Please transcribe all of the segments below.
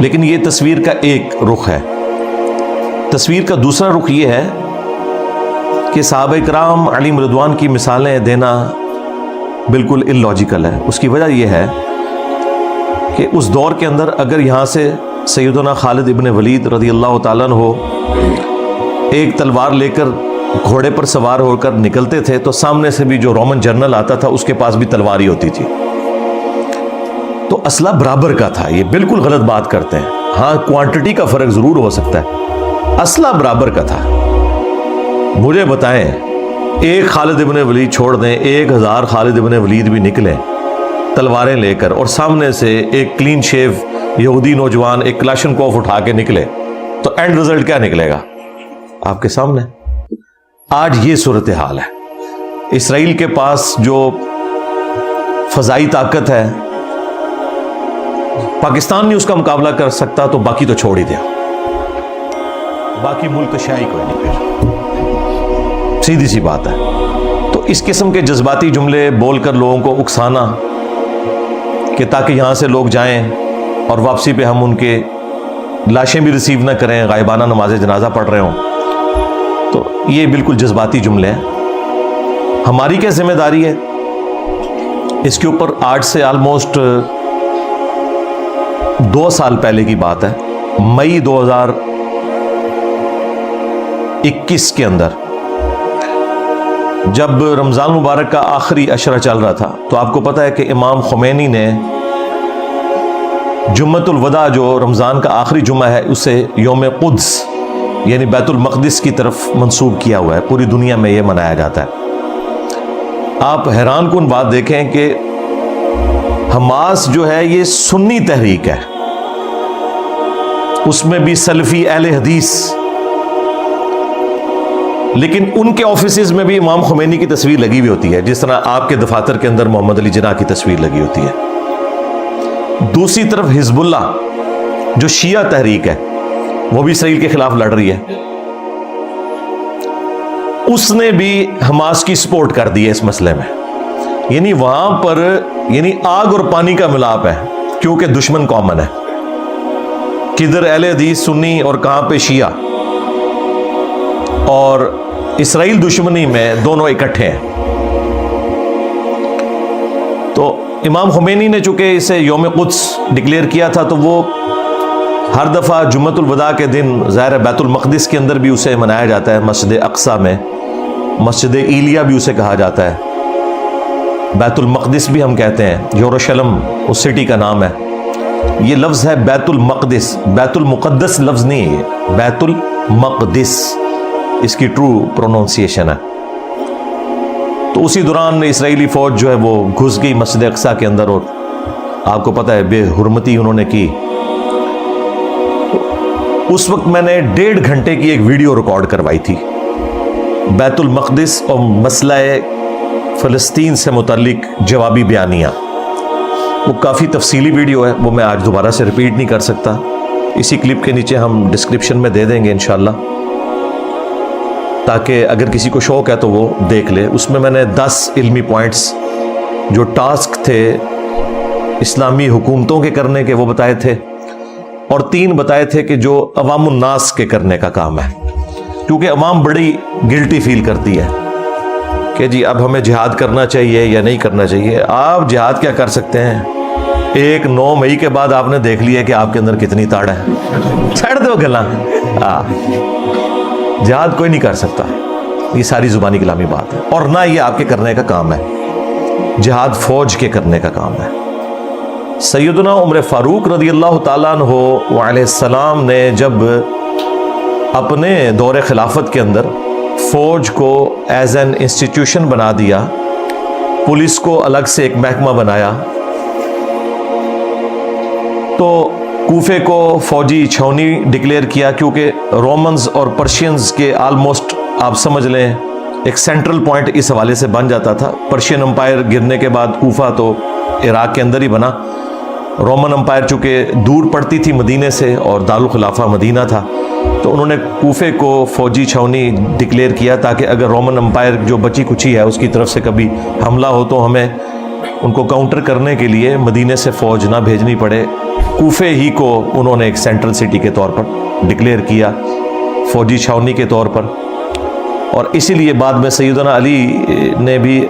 لیکن یہ تصویر کا ایک رخ ہے. تصویر کا دوسرا رخ یہ ہے کہ صحابہ کرام علیہم رضوان کی مثالیں دینا بالکل اللاجیکل ہے. اس کی وجہ یہ ہے کہ اس دور کے اندر اگر یہاں سے سیدنا خالد ابن ولید رضی اللہ تعالیٰ عنہ ایک تلوار لے کر گھوڑے پر سوار ہو کر نکلتے تھے تو سامنے سے بھی جو رومن جنرل آتا تھا اس کے پاس بھی تلوار ہی ہوتی تھی. تو اسلحہ برابر کا تھا. یہ بالکل غلط بات کرتے ہیں. ہاں کوانٹٹی کا فرق ضرور ہو سکتا ہے, اسلحہ برابر کا تھا. مجھے بتائیں, ایک خالد ابن ولید چھوڑ دیں, 1000 خالد ابن ولید بھی نکلیں تلواریں لے کر, اور سامنے سے ایک کلین شیو یہودی نوجوان ایک کلاشنکوف اٹھا کے نکلے, تو اینڈ رزلٹ کیا نکلے گا آپ کے سامنے؟ آج یہ صورتحال ہے. اسرائیل کے پاس جو فضائی طاقت ہے, پاکستان نہیں اس کا مقابلہ کر سکتا, تو باقی تو چھوڑ ہی دیا, باقی ملک تو شاہی کوئی نہیں. پھر سیدھی سی بات ہے. تو اس قسم کے جذباتی جملے بول کر لوگوں کو اکسانا کہ تاکہ یہاں سے لوگ جائیں اور واپسی پہ ہم ان کے لاشیں بھی ریسیو نہ کریں, غائبانہ نماز جنازہ پڑھ رہے ہوں, تو یہ بالکل جذباتی جملے ہیں. ہماری کیا ذمہ داری ہے اس کے اوپر؟ آج سے آلموسٹ 2 سال پہلے کی بات ہے, مئی 2021 کے اندر جب رمضان مبارک کا آخری عشرہ چل رہا تھا, تو آپ کو پتہ ہے کہ امام خمینی نے جمعۃ الوداع جو رمضان کا آخری جمعہ ہے اسے یوم قدس یعنی بیت المقدس کی طرف منسوب کیا ہوا ہے. پوری دنیا میں یہ منایا جاتا ہے. آپ حیران کن بات دیکھیں کہ حماس جو ہے یہ سنی تحریک ہے, اس میں بھی سلفی اہل حدیث, لیکن ان کے آفیسز میں بھی امام خمینی کی تصویر لگی ہوئی ہوتی ہے, جس طرح آپ کے دفاتر کے اندر محمد علی جناح کی تصویر لگی ہوتی ہے. دوسری طرف حزب اللہ جو شیعہ تحریک ہے وہ بھی اسرائیل کے خلاف لڑ رہی ہے, اس نے بھی حماس کی سپورٹ کر دی ہے اس مسئلے میں. یعنی وہاں پر یعنی آگ اور پانی کا ملاپ ہے, کیونکہ دشمن کامن ہے, کدھر اہل حدیث سنی اور کہاں پہ شیعہ, اور اسرائیل دشمنی میں دونوں اکٹھے ہیں. تو امام خمینی نے چونکہ اسے یوم قدس ڈکلیئر کیا تھا, تو وہ ہر دفعہ جمعۃ الوداع کے دن ظاہر بیت المقدس کے اندر بھی اسے منایا جاتا ہے, مسجد اقصیٰ میں, مسجد ایلیا بھی اسے کہا جاتا ہے, بیت المقدس بھی ہم کہتے ہیں, یروشلم اس سٹی کا نام ہے. یہ لفظ ہے بیت المقدس, بیت المقدس لفظ نہیں ہے, یہ بیت المقدس اس کی ٹرو پروننسیشن ہے. تو اسی دوران اسرائیلی فوج جو ہے وہ گھس گئی مسجد اقصیٰ کے اندر, اور آپ کو پتہ ہے بے حرمتی انہوں نے کی. اس وقت میں نے 1.5 گھنٹے کی ایک ویڈیو ریکارڈ کروائی تھی, بیت المقدس اور مسئلہ فلسطین سے متعلق جوابی بیانیہ. وہ کافی تفصیلی ویڈیو ہے, وہ میں آج دوبارہ سے ریپیٹ نہیں کر سکتا. اسی کلپ کے نیچے ہم ڈسکرپشن میں دے دیں گے انشاءاللہ, تاکہ اگر کسی کو شوق ہے تو وہ دیکھ لے. اس میں نے 10 علمی پوائنٹس جو ٹاسک تھے اسلامی حکومتوں کے کرنے کے وہ بتائے تھے, اور 3 بتائے تھے کہ جو عوام الناس کے کرنے کا کام ہے, کیونکہ عوام بڑی گلٹی فیل کرتی ہے کہ جی اب ہمیں جہاد کرنا چاہیے یا نہیں کرنا چاہیے. آپ جہاد کیا کر سکتے ہیں؟ 9 مئی کے بعد آپ نے دیکھ لیا کہ آپ کے اندر کتنی تاڑ ہے, چھڑ دو گلا. جہاد کوئی نہیں کر سکتا, یہ ساری زبانی کلامی بات ہے, اور نہ یہ آپ کے کرنے کا کام ہے. جہاد فوج کے کرنے کا کام ہے. سیدنا عمر فاروق رضی اللہ تعالیٰ عنہ علیہ السلام نے جب اپنے دور خلافت کے اندر فوج کو ایز این انسٹیٹیوشن بنا دیا, پولیس کو الگ سے ایک محکمہ بنایا, تو کوفے کو فوجی چھاونی ڈکلیئر کیا, کیونکہ رومنز اور پرشینز کے آلموسٹ آپ سمجھ لیں ایک سینٹرل پوائنٹ اس حوالے سے بن جاتا تھا. پرشین امپائر گرنے کے بعد کوفہ تو عراق کے اندر ہی بنا. رومن امپائر چونکہ دور پڑتی تھی مدینے سے اور دارالخلافہ مدینہ تھا, تو انہوں نے کوفے کو فوجی چھاونی ڈکلیئر کیا, تاکہ اگر رومن امپائر جو بچی کچھی ہے اس کی طرف سے کبھی حملہ ہو تو ہمیں ان کو کاؤنٹر کرنے کے لیے مدینے سے فوج نہ بھیجنی پڑے، کوفے ہی کو انہوں نے ایک سینٹرل سٹی کے طور پر ڈکلیئر کیا، فوجی چھاونی کے طور پر. اور اسی لیے بعد میں سیدنا علی نے بھی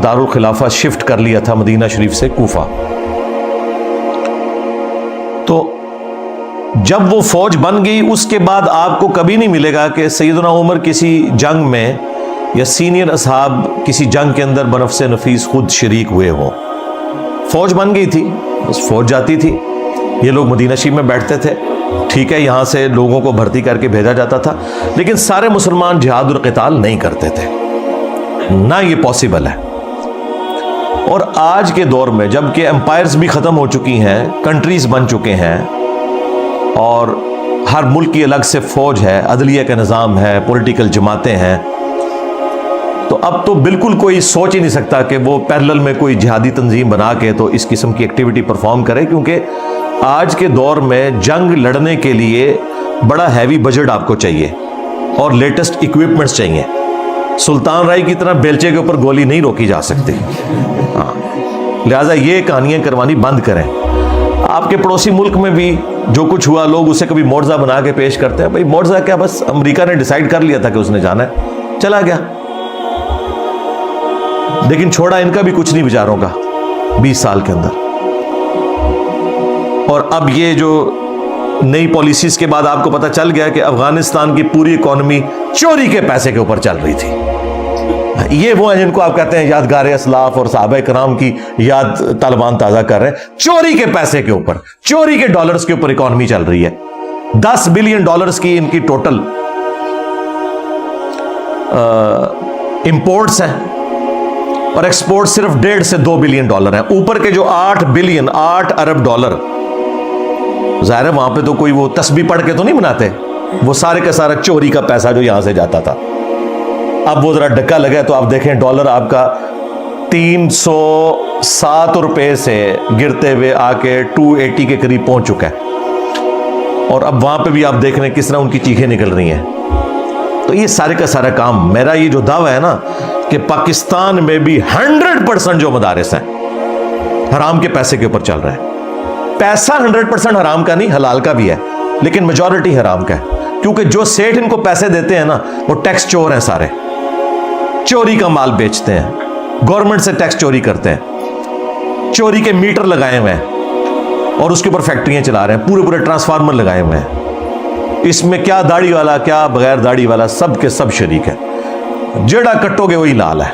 دارالخلافہ شفٹ کر لیا تھا مدینہ شریف سے کوفہ. تو جب وہ فوج بن گئی اس کے بعد آپ کو کبھی نہیں ملے گا کہ سیدنا عمر کسی جنگ میں یا سینئر اصحاب کسی جنگ کے اندر بنفس نفیس خود شریک ہوئے ہوں. فوج بن گئی تھی، بس فوج جاتی تھی، یہ لوگ مدینہ شریف میں بیٹھتے تھے، ٹھیک ہے، یہاں سے لوگوں کو بھرتی کر کے بھیجا جاتا تھا، لیکن سارے مسلمان جہاد اور قتال نہیں کرتے تھے، نہ یہ پاسبل ہے. اور آج کے دور میں جب کہ امپائرز بھی ختم ہو چکی ہیں، کنٹریز بن چکے ہیں، اور ہر ملک کی الگ سے فوج ہے، عدلیہ کا نظام ہے، پولیٹیکل جماعتیں ہیں، تو اب تو بالکل کوئی سوچ ہی نہیں سکتا کہ وہ پیرلل میں کوئی جہادی تنظیم بنا کے تو اس قسم کی ایکٹیویٹی پرفارم کرے، کیونکہ آج کے دور میں جنگ لڑنے کے لیے بڑا ہیوی بجٹ آپ کو چاہیے اور لیٹسٹ اکوپمنٹس چاہیے. سلطان رائی کی طرح بیلچے کے اوپر گولی نہیں روکی جا سکتی. ہاں، لہٰذا یہ کہانیاں کروانی بند کریں. آپ کے پڑوسی ملک میں بھی جو کچھ ہوا لوگ اسے کبھی معجزہ بنا کے پیش کرتے ہیں. بھائی معجزہ کیا، بس امریکہ نے ڈیسائیڈ کر لیا تھا کہ اس نے جانا ہے، چلا گیا، لیکن چھوڑا ان کا بھی کچھ نہیں بیچاروں کا 20 سال کے اندر. اور اب یہ جو نئی پالیسیز کے بعد آپ کو پتہ چل گیا کہ افغانستان کی پوری اکانومی چوری کے پیسے کے اوپر چل رہی تھی. یہ وہ ہیں جن کو آپ کہتے ہیں یادگار اسلاف اور صحابہ کرام کی یاد طالبان تازہ کر رہے ہیں. چوری کے پیسے کے اوپر، چوری کے ڈالرز کے اوپر اکانومی چل رہی ہے. 10 بلین ڈالرز کی ان کی ٹوٹل امپورٹس ہیں، اور ایکسپورٹ صرف 1.5 سے 2 بلین ڈالر ہیں. اوپر کے جو 8 ارب ڈالر، ظاہر ہے وہاں پہ تو کوئی وہ تسبیح پڑھ کے تو نہیں بناتے، وہ سارے کا سارا چوری کا پیسہ جو یہاں سے جاتا تھا. اب وہ ذرا ڈکا لگا تو آپ دیکھیں ڈالر آپ کا 307 روپے سے گرتے ہوئے آ کے 280 کے قریب پہنچ چکا ہے. اور اب وہاں پہ بھی آپ دیکھ رہے ہیں کس طرح ان کی چیخیں نکل رہی ہیں. تو یہ سارے کا سارا کام، میرا یہ جو دعویٰ ہے نا کہ پاکستان میں بھی 100% جو مدارس ہیں حرام کے پیسے کے اوپر چل رہے ہیں. پیسہ 100% حرام کا نہیں، حلال کا بھی ہے، لیکن میجورٹی حرام کا ہے، کیونکہ جو سیٹھ ان کو پیسے دیتے ہیں نا وہ ٹیکس چور ہیں، سارے چوری کا مال بیچتے ہیں، گورنمنٹ سے ٹیکس چوری کرتے ہیں، چوری کے میٹر لگائے ہوئے ہیں اور اس کے اوپر فیکٹریاں چلا رہے ہیں، پورے پورے ٹرانسفارمر لگائے ہوئے ہیں. اس میں کیا داڑھی والا کیا بغیر داڑھی والا سب کے سب شریک ہے، جڑا کٹو گے وہی لال ہے.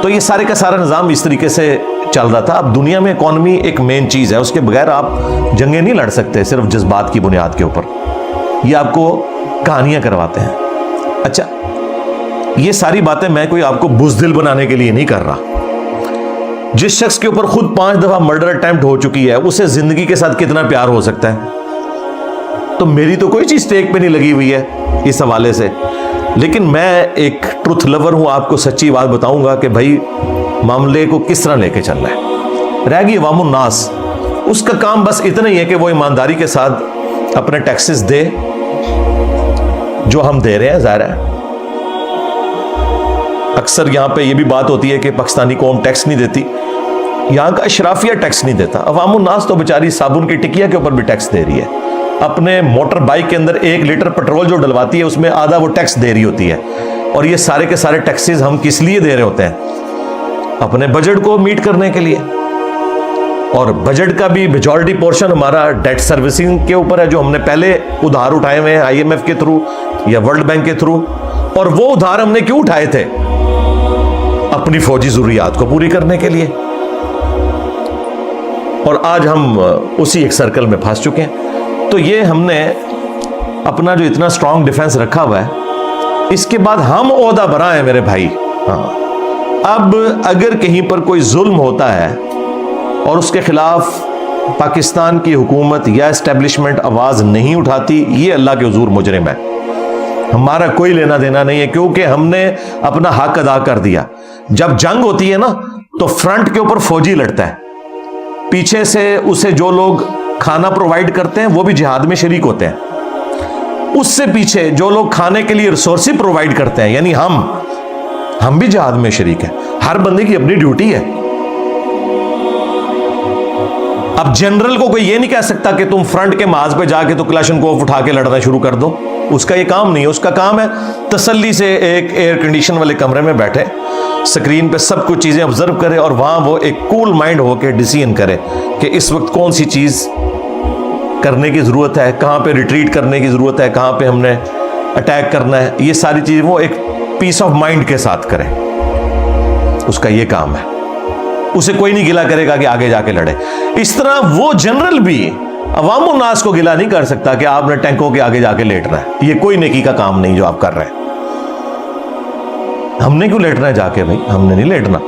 تو یہ سارے کا سارا نظام اس طریقے سے چل رہا تھا. اب دنیا میں اکانومی ایک مین چیز ہے، اس کے بغیر آپ جنگیں نہیں لڑ سکتے صرف جذبات کی بنیاد کے اوپر. یہ آپ کو کہانیاں کرواتے ہیں. اچھا، یہ ساری باتیں میں کوئی آپ کو بزدل بنانے کے لیے نہیں کر رہا. جس شخص کے اوپر خود 5 دفعہ مرڈر اٹیمپٹ ہو چکی ہے، اسے زندگی کے ساتھ کتنا پیار ہو سکتا ہے؟ تو میری تو کوئی چیز ٹیک پہ نہیں لگی ہوئی ہے اس حوالے سے، لیکن میں ایک ٹروتھ لور ہوں، آپ کو سچی بات بتاؤں گا کہ بھائی معاملے کو کس طرح لے کے چلنا ہے. رہ گئی عوام الناس، اس کا کام بس اتنا ہی ہے کہ وہ ایمانداری کے ساتھ اپنے ٹیکسز دے جو ہم دے رہے ہیں. ظاہر ہے اکثر یہاں پہ یہ بھی بات ہوتی ہے کہ پاکستانی قوم ٹیکس نہیں دیتی، یہاں کا اشرافیہ ٹیکس نہیں دیتا. عوام الناس تو بیچاری صابن کی ٹکیا کے اوپر بھی ٹیکس دے رہی ہے. اپنے موٹر بائک کے اندر 1 لیٹر پیٹرول جو ڈلواتی ہے اس میں آدھا وہ ٹیکس دے رہی ہوتی ہے. اور یہ سارے کے سارے ٹیکسز ہم کس لیے دے رہے ہوتے ہیں؟ اپنے بجٹ کو میٹ کرنے کے لیے. اور بجٹ کا بھی میجورٹی پورشن ہمارا ڈیٹ سروسنگ کے اوپر ہے، جو ہم نے پہلے ادھار اٹھائے ہوئے ہیں IMF کے تھرو یا ورلڈ بینک کے تھرو. اور وہ ادھار ہم نے کیوں اٹھائے تھے؟ اپنی فوجی ضروریات کو پوری کرنے کے لیے. اور آج ہم اسی ایک سرکل میں پھنس چکے ہیں. تو یہ ہم نے اپنا جو اتنا اسٹرانگ ڈیفنس رکھا ہوا ہے، اس کے بعد ہم عہدہ برا ہیں میرے بھائی. ہاں، اب اگر کہیں پر کوئی ظلم ہوتا ہے اور اس کے خلاف پاکستان کی حکومت یا اسٹیبلشمنٹ آواز نہیں اٹھاتی، یہ اللہ کے حضور مجرم ہے. ہمارا کوئی لینا دینا نہیں ہے، کیونکہ ہم نے اپنا حق ادا کر دیا. جب جنگ ہوتی ہے نا تو فرنٹ کے اوپر فوجی لڑتا ہے، پیچھے سے اسے جو لوگ کھانا پرووائڈ کرتے ہیں وہ بھی جہاد میں شریک ہوتے ہیں. اس سے پیچھے جو لوگ کھانے کے لیے ریسورسز پرووائڈ کرتے ہیں، یعنی ہم بھی جہاد میں شریک ہیں. ہر بندے کی اپنی ڈیوٹی ہے. اب جنرل کو کوئی یہ نہیں کہہ سکتا کہ تم فرنٹ کے محاذ پہ جا کے تو کلاشنکوف اٹھا کے لڑنا شروع کر دو. اس کا یہ کام نہیں ہے. اس کا کام ہے تسلی سے ایک ایئر کنڈیشن والے کمرے میں بیٹھے, سکرین پہ سب کچھ چیزیں آبزرو کرے, اور وہاں وہ ایک کول مائنڈ ہو کے ڈیسیژن کرے کہ اس وقت کون سی چیز کرنے کی ضرورت ہے, کہاں پہ ریٹریٹ کرنے کی ضرورت ہے, کہاں پہ ہم نے اٹیک کرنا ہے. یہ ساری چیزیں وہ ایک پیس آف مائنڈ کے ساتھ کرے. اس کا یہ کام ہے. اسے کوئی نہیں گلا کرے گا کہ آگے جا کے لڑے. اس طرح وہ جنرل بھی عوام الناس کو گلا نہیں کر سکتا کہ آپ نے ٹینکوں کے آگے جا کے لیٹنا ہے. یہ کوئی نیکی کا کام نہیں جو آپ کر رہے ہیں. ہم نے کیوں لیٹنا ہے جا کے؟ بھائی ہم نے نہیں لیٹنا.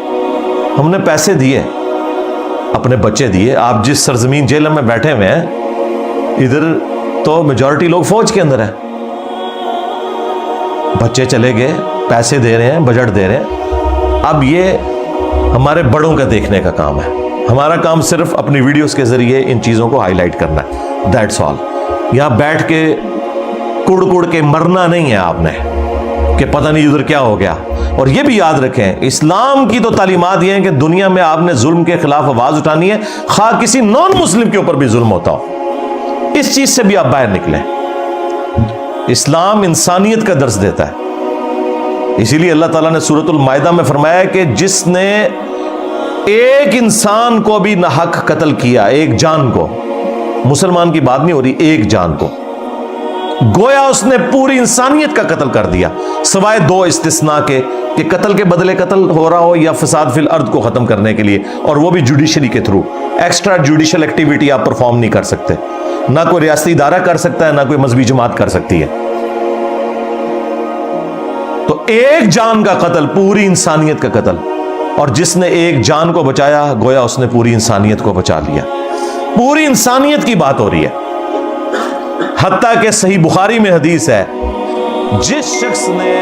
ہم نے پیسے دیے, اپنے بچے دیے. آپ جس سرزمین جیل میں بیٹھے ہوئے ہیں, ادھر تو میجورٹی لوگ فوج کے اندر ہیں. بچے چلے گئے, پیسے دے رہے ہیں, بجٹ دے رہے ہیں. اب یہ ہمارے بڑوں کا دیکھنے کا کام ہے. ہمارا کام صرف اپنی ویڈیوز کے ذریعے ان چیزوں کو ہائی لائٹ کرنا ہے. That's all. یہاں بیٹھ کے کڑ کے مرنا نہیں ہے آپ نے کہ پتہ نہیں ادھر کیا ہو گیا. اور یہ بھی یاد رکھیں, اسلام کی تو تعلیمات یہ ہیں کہ دنیا میں آپ نے ظلم کے خلاف آواز اٹھانی ہے, خواہ کسی نان مسلم کے اوپر بھی ظلم ہوتا ہو. اس چیز سے بھی آپ باہر نکلیں. اسلام انسانیت کا درس دیتا ہے. اسی لیے اللہ تعالیٰ نے سورۃ المائدہ میں فرمایا کہ جس نے ایک انسان کو بھی ناحق قتل کیا, ایک جان کو, مسلمان کی بات نہیں ہو رہی, ایک جان کو, گویا اس نے پوری انسانیت کا قتل کر دیا, سوائے دو استثناء کے کہ قتل کے بدلے قتل ہو رہا ہو یا فساد فی الارض کو ختم کرنے کے لیے, اور وہ بھی جوڈیشری کے تھرو. ایکسٹرا جوڈیشل ایکٹیویٹی آپ پرفارم نہیں کر سکتے. نہ کوئی ریاستی ادارہ کر سکتا ہے, نہ کوئی مذہبی جماعت کر سکتی ہے. تو ایک جان کا قتل پوری انسانیت کا قتل, اور جس نے ایک جان کو بچایا گویا اس نے پوری انسانیت کو بچا لیا. پوری انسانیت کی بات ہو رہی ہے. حتیٰ کہ صحیح بخاری میں حدیث ہے, جس شخص نے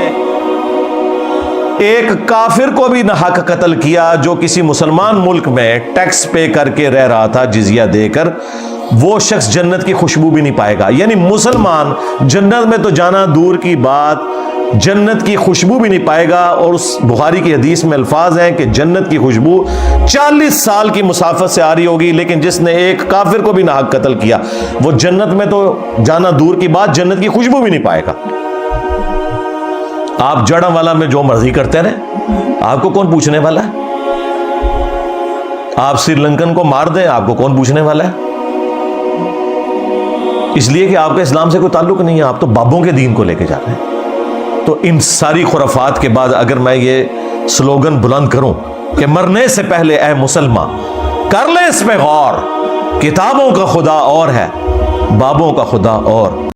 ایک کافر کو بھی ناحق قتل کیا جو کسی مسلمان ملک میں ٹیکس پے کر کے رہ رہا تھا, جزیہ دے کر, وہ شخص جنت کی خوشبو بھی نہیں پائے گا. یعنی مسلمان جنت میں تو جانا دور کی بات, جنت کی خوشبو بھی نہیں پائے گا. اور اس بخاری کی حدیث میں الفاظ ہیں کہ جنت کی خوشبو 40 سال کی مسافت سے آ رہی ہوگی, لیکن جس نے ایک کافر کو بھی ناحق قتل کیا وہ جنت میں تو جانا دور کی بات, جنت کی خوشبو بھی نہیں پائے گا. آپ جڑا والا میں جو مرضی کرتے رہیں, آپ کو کون پوچھنے والا ہے؟ آپ سری لنکن کو مار دیں, آپ کو کون پوچھنے والا ہے؟ اس لیے کہ آپ کا اسلام سے کوئی تعلق نہیں ہے, آپ تو بابوں کے دین کو لے کے جا رہے ہیں. تو ان ساری خرافات کے بعد اگر میں یہ سلوگن بلند کروں کہ مرنے سے پہلے اے مسلمان کر لیں اس پہ غور, کتابوں کا خدا اور ہے, بابوں کا خدا اور.